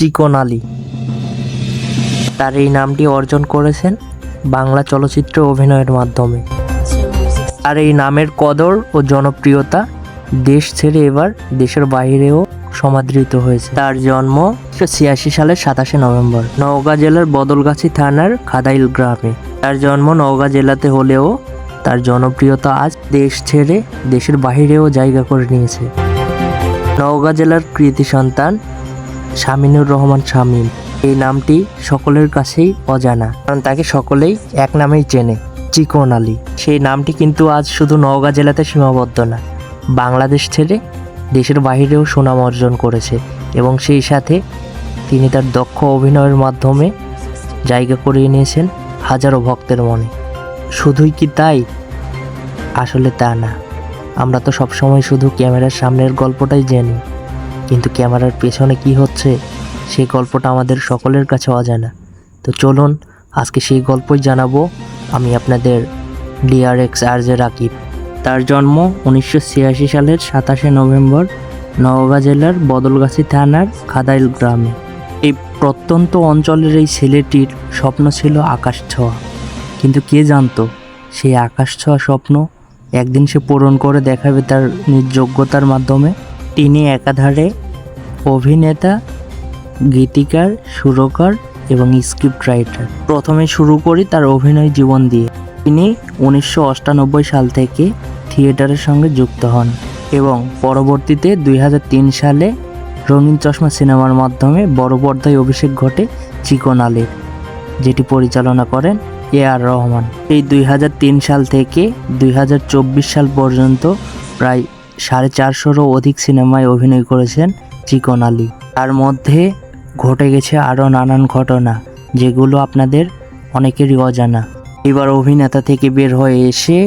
চিকন আলী। তার এই নামটি অর্জন করেছেন বাংলা চলচ্চিত্রে অভিনয়ের মাধ্যমে। আর এই নামের কদর ও জনপ্রিয়তা দেশ ছেড়ে এবার দেশের বাইরেও সমাদৃত হয়েছে। তার জন্ম 1986 সালের 27 নভেম্বর নওগাঁ জেলার বদলগাছি থানার খাদাইল গ্রামে। তার জন্ম নওগাঁ জেলাতে হলেও তার জনপ্রিয়তা আজ দেশ ছেড়ে দেশের বাইরেও জায়গা করে নিয়েছে। নওগাঁ জেলার কৃতি সন্তান শামিনুর রহমান শামীম। এই নামটি সকলের কাছেই অজানা, কারণ তাকে সকলেই এক নামেই চেনে, চিকন আলী। সেই নামটি কিন্তু আজ শুধু নওগাঁ জেলাতে সীমাবদ্ধ না, বাংলাদেশ ছেড়ে দেশের বাইরেও সুনাম অর্জন করেছে এবং সেই সাথে তিনি তার দক্ষ অভিনয়ের মাধ্যমে জায়গা করিয়ে নিয়েছেন হাজারো ভক্তের মনে। শুধুই কি তাই? আসলে তা না। আমরা তো সবসময় শুধু ক্যামেরার সামনের গল্পটাই জানি, কিন্তু ক্যামেরার পেছনে কি হচ্ছে সেই গল্পটা আমাদের সকলের কাছে অজানা। তো চলুন আজকে সেই গল্পই জানাবো আমি আপনাদের DRX RJ রাকিব। তার জন্ম 1986 সালের 27 নভেম্বর নওগাঁ জেলার বদলগাছি থানার খাদাইল গ্রামে। এই প্রত্যন্ত অঞ্চলের এই ছেলেটির স্বপ্ন ছিল আকাশ ছোঁয়া, কিন্তু কে জানতো সেই আকাশ ছোঁয়া স্বপ্ন একদিন সে পূরণ করে দেখাবে তার নিজ যোগ্যতার মাধ্যমে। তিনি একাধারে অভিনেতা, গীতিকার, সুরকার এবং স্ক্রিপ্ট রাইটার। প্রথমে শুরু করি তার অভিনয় জীবন দিয়ে। তিনি 1998 সাল থেকে থিয়েটারের সঙ্গে যুক্ত হন এবং পরবর্তীতে 2003 সালে রঙিন চশমা সিনেমার মাধ্যমে বড় পর্দায় অভিষেক ঘটে চিকন আলীর, যেটি পরিচালনা করেন AR রহমান। এই 2003 সাল থেকে 2024 সাল পর্যন্ত প্রায় 450-রও অধিক সিনেমায় অভিনয় করেছেন চিকন আলী। তার মধ্যে ঘটে গেছে আরও নানান ঘটনা, যেগুলো আপনাদের অনেকেরই অজানা। এবার অভিনেতা থেকে বের হয়ে এসে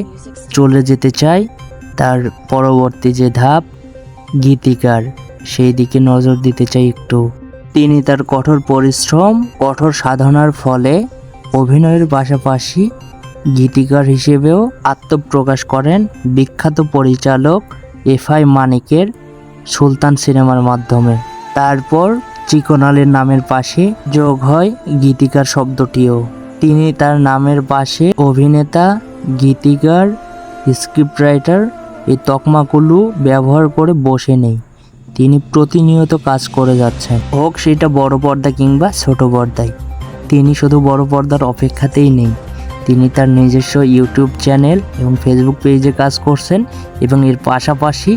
চলে যেতে চাই তার পরবর্তী যে ধাপ গীতিকার, সেই দিকে নজর দিতে চাই একটু। তিনি তার কঠোর পরিশ্রম, কঠোর সাধনার ফলে অভিনয়ের পাশাপাশি গীতিকার হিসেবেও আত্মপ্রকাশ করেন বিখ্যাত পরিচালক FI মানিকের সুলতান সিনেমার মাধ্যমে। তারপর চিকন আলীর নামের পাশে যোগ হয় গীতিকার শব্দটিও। তিনি তার নামের পাশে অভিনেতা, গীতিকার, স্ক্রিপ্ট রাইটার এই তকমাগুলো ব্যবহার করে বসে নেই। তিনি প্রতিনিয়ত কাজ করে যাচ্ছেন, হোক সেটা বড় পর্দা কিংবা ছোট পর্দায়। তিনি শুধু বড় পর্দার অপেক্ষাতেই নেই, তিনি তার নিজস্ব ইউটিউব চ্যানেল এবং ফেসবুক পেজে কাজ করছেন এবং এর পাশাপাশি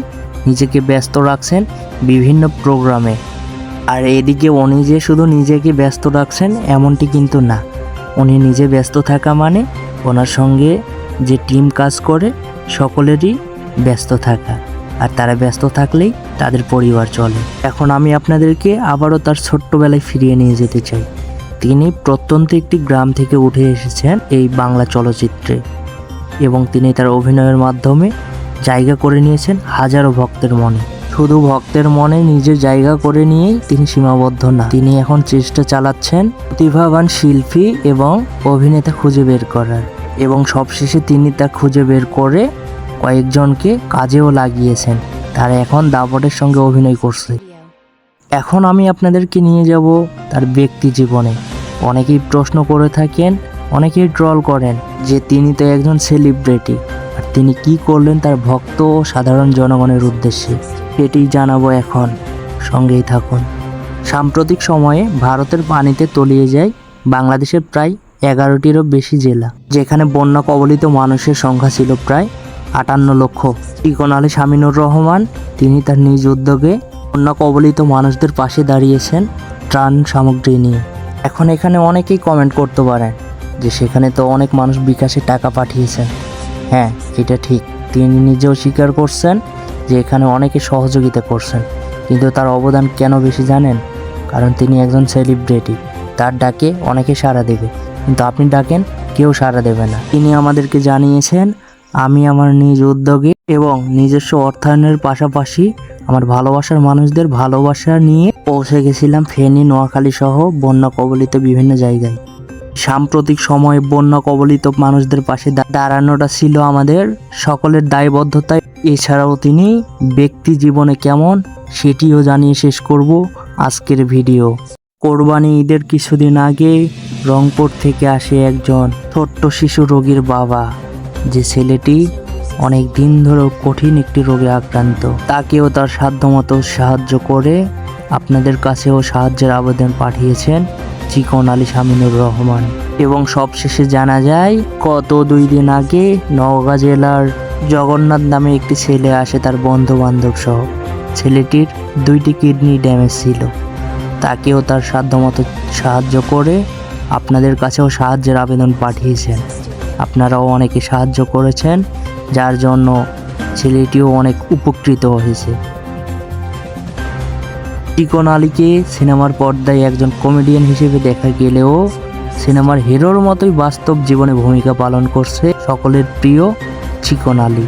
নিজেকে ব্যস্ত রাখছেন বিভিন্ন প্রোগ্রামে। আর এদিকে উনি যে শুধু নিজেকে ব্যস্ত রাখছেন এমনটি কিন্তু না, উনি নিজে ব্যস্ত থাকা মানে ওনার সঙ্গে যে টিম কাজ করে সকলেরই ব্যস্ত থাকা, আর তারা ব্যস্ত থাকলেই তাদের পরিবার চলে। এখন আমি আপনাদেরকে আবারও তার ছোট্টবেলায় ফিরিয়ে নিয়ে যেতে চাই। তিনি প্রত্যন্ত একটি গ্রাম থেকে উঠে এসেছেন এই বাংলা চলচ্চিত্রে এবং তিনি তার অভিনয়ের মাধ্যমে জায়গা করে নিয়েছেন হাজারো ভক্তের মনে। শুধু ভক্তের মনে নিজের জায়গা করে নিয়েই তিনি সীমাবদ্ধ না, তিনি এখন চেষ্টা চালাচ্ছেন প্রতিভাবান শিল্পী এবং অভিনেতা খুঁজে বের করার, এবং সবশেষে তিনি তা খুঁজে বের করে কয়েকজনকে কাজেও লাগিয়েছেন। তারা এখন দাপটের সঙ্গে অভিনয় করছে। এখন আমি আপনাদেরকে নিয়ে যাব তার ব্যক্তি জীবনে। অনেকেই প্রশ্ন করে থাকেন, অনেকেই ট্রল করেন যে তিনি তো একজন সেলিব্রিটি, আর তিনি কি করলেন তার ভক্ত ও সাধারণ জনগণের উদ্দেশ্যে, এটি জানাবো এখন, সঙ্গেই থাকুন। সাম্প্রতিক সময়ে ভারতের পানিতে তলিয়ে যায় বাংলাদেশের প্রায় 11টিরও বেশি জেলা, যেখানে বন্যা কবলিত মানুষের সংখ্যা ছিল প্রায় 58 লক্ষ। চিকন আলী শামিনুর রহমান তিনি তার নিজ উদ্যোগে বন্যা কবলিত মানুষদের পাশে দাঁড়িয়েছেন ত্রাণ সামগ্রী নিয়ে। এখন এখানে অনেকেই কমেন্ট করতে পারেন যে সেখানে তো অনেক মানুষ বিকাশে টাকা পাঠিয়েছেন। হ্যাঁ, এটা ঠিক, তিনি নিজেও স্বীকার করছেন যে এখানে অনেকে সহযোগিতা করছেন, কিন্তু তার অবদান কেন বেশি জানেন? কারণ তিনি একজন সেলিব্রিটি, তার ডাকে অনেকে সাড়া দেবে, কিন্তু আপনি ডাকেন কেউ সাড়া দেবে না। তিনি আমাদেরকে জানিয়েছেন, আমি আমার নিজ উদ্যোগে এবং নিজস্ব অর্থায়নের পাশাপাশি আমার ভালোবাসার মানুষদের ভালোবাসা নিয়ে পৌঁছে গেছিলাম ফেনী, নোয়াখালী সহ বন্যা কবলিত বিভিন্ন জায়গায়। সাম্প্রতিক সময়ে বন্যা কবলিত মানুষদের পাশে দাঁড়ানোটা ছিল আমাদের সকলের দায়বদ্ধতায়। এছাড়াও তিনি ব্যক্তি জীবনে কেমন সেটিও জানিয়ে শেষ করব আজকের ভিডিও। কোরবানি ঈদের কিছুদিন আগে রংপুর থেকে আসে একজন ছোট্ট শিশু রোগীর বাবা, যে ছেলেটি অনেক দিন ধরে কঠিন একটি রোগে আক্রান্ত। তাকেও তার সাধ্যমতো সাহায্য করে আপনাদের কাছেও সাহায্যের আবেদন পাঠিয়েছেন চিকন আলী শামিনুর রহমান। এবং সবশেষে জানা যায় গত 2 দিন আগে নওগাঁ জেলার জগন্নাথ নামে একটি ছেলে আসে তার বন্ধু বান্ধব সহ। ছেলেটির 2টি কিডনি ড্যামেজ ছিল। তাকেও তার সাধ্যমতো সাহায্য করে আপনাদের কাছেও সাহায্যের আবেদন পাঠিয়েছেন। আপনারাও অনেকে সাহায্য করেছেন, যার জন্য ছেলেটিও অনেক উপকৃত হয়েছে। চিকন আলীকে সিনেমার পর্দায় একজন কমেডিয়ান হিসেবে দেখা গেলেও সিনেমার হিরোর মতোই বাস্তব জীবনে ভূমিকা পালন করছে সকলের প্রিয় চিকন আলী।